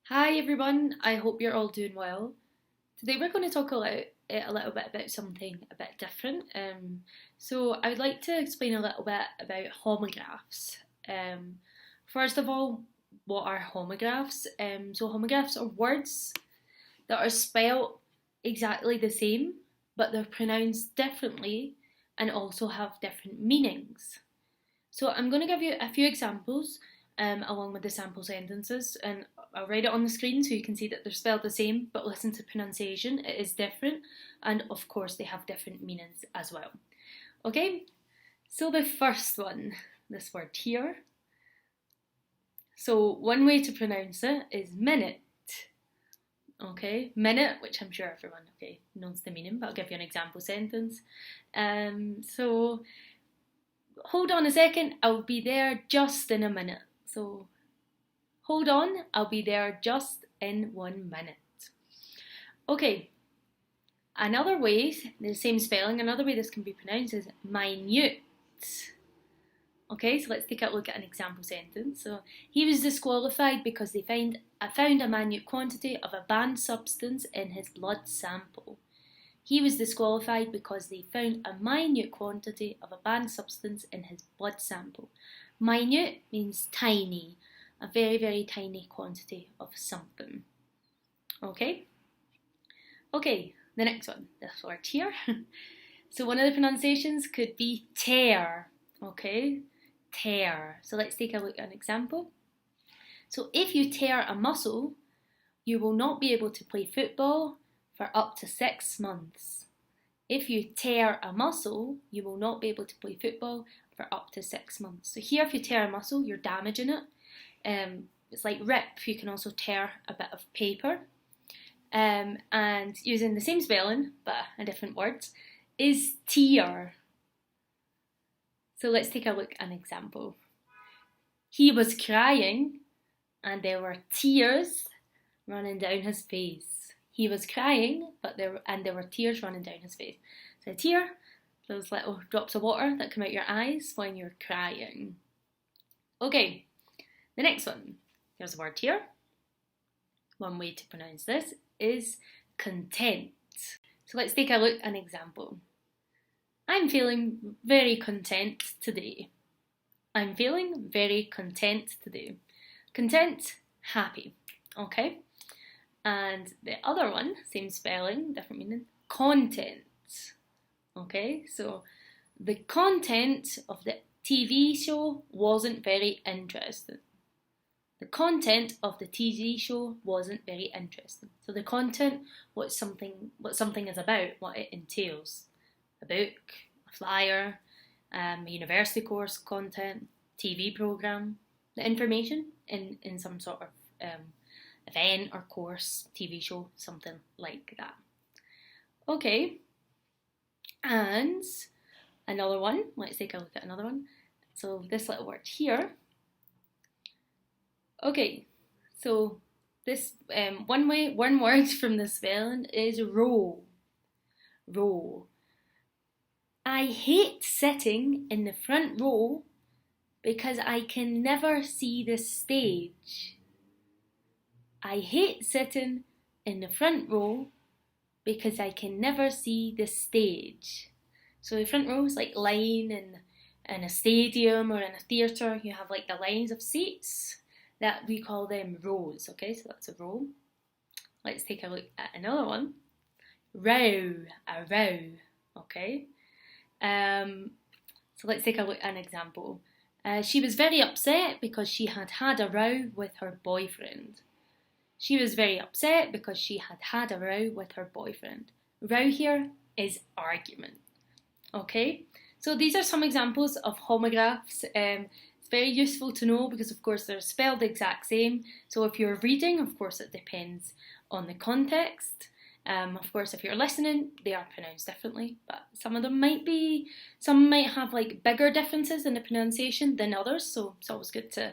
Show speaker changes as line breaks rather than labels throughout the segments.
Hi everyone, I hope you're all doing well. Today we're going to talk a little bit about something a bit different. So I would like to explain a little bit about homographs. First of all, what are homographs? So homographs are words that are spelled exactly the same, but they're pronounced differently and also have different meanings. So I'm going to give you a few examples along with the sample sentences, and I'll write it on the screen so you can see that they're spelled the same, but listen to pronunciation, it is different, and of course they have different meanings as well. Okay, so the first one, this word here. So one way to pronounce it is minute. Okay, minute, which I'm sure everyone knows the meaning, but I'll give you an example sentence. So hold on a second, I'll be there just in a minute. So hold on, I'll be there just in 1 minute. Okay, another way, the same spelling, another way this can be pronounced is minute. Okay, so let's take a look at an example sentence. So he was disqualified because they found a minute quantity of a banned substance in his blood sample. He was disqualified because they found a minute quantity of a banned substance in his blood sample. Minute means tiny, a very, very tiny quantity of something. Okay? Okay, the next one, this word here. So one of the pronunciations could be tear. Okay? Tear. So let's take a look at an example. So if you tear a muscle, you will not be able to play football for up to 6 months. If you tear a muscle, you will not be able to play football for up to 6 months. So here, if you tear a muscle, you're damaging it. It's like rip. You can also tear a bit of paper. And using the same spelling, but a different words, is tear. So let's take a look at an example. He was crying and there were tears running down his face. He was crying, there were tears running down his face. So a tear, those little drops of water that come out your eyes when you're crying. Okay, the next one. Here's a word here. One way to pronounce this is content. So let's take a look at an example. I'm feeling very content today. I'm feeling very content today. Content, happy. Okay? And the other one, same spelling, different meaning, content. Okay, so the content of the TV show wasn't very interesting. The content of the TV show wasn't very interesting. So the content, what something is about, what it entails. A book, a flyer, a university course content, TV programme, the information in some sort of event or course, TV show, something like that. Okay, and another one, let's take a look at another one. So this little word here. Okay, so this one word from the spelling is row. Row. I hate sitting in the front row because I can never see the stage. I hate sitting in the front row because I can never see the stage. So the front row is like line in a stadium or in a theatre. You have like the lines of seats that we call them rows. Okay, so that's a row. Let's take a look at another one. Row, a row. Okay. So let's take a look at an example. She was very upset because she had had a row with her boyfriend. She was very upset because she had had a row with her boyfriend. Row here is argument. Okay, so these are some examples of homographs. It's very useful to know because, of course, they're spelled the exact same. So if you're reading, of course, it depends on the context. Of course, if you're listening, they are pronounced differently, but some might have like bigger differences in the pronunciation than others, so it's always good to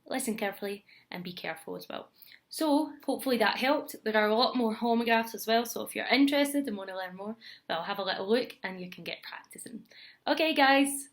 listen carefully and be careful as well. So hopefully that helped. There are a lot more homographs as well, so if you're interested and want to learn more, well, have a little look and you can get practicing. Okay guys,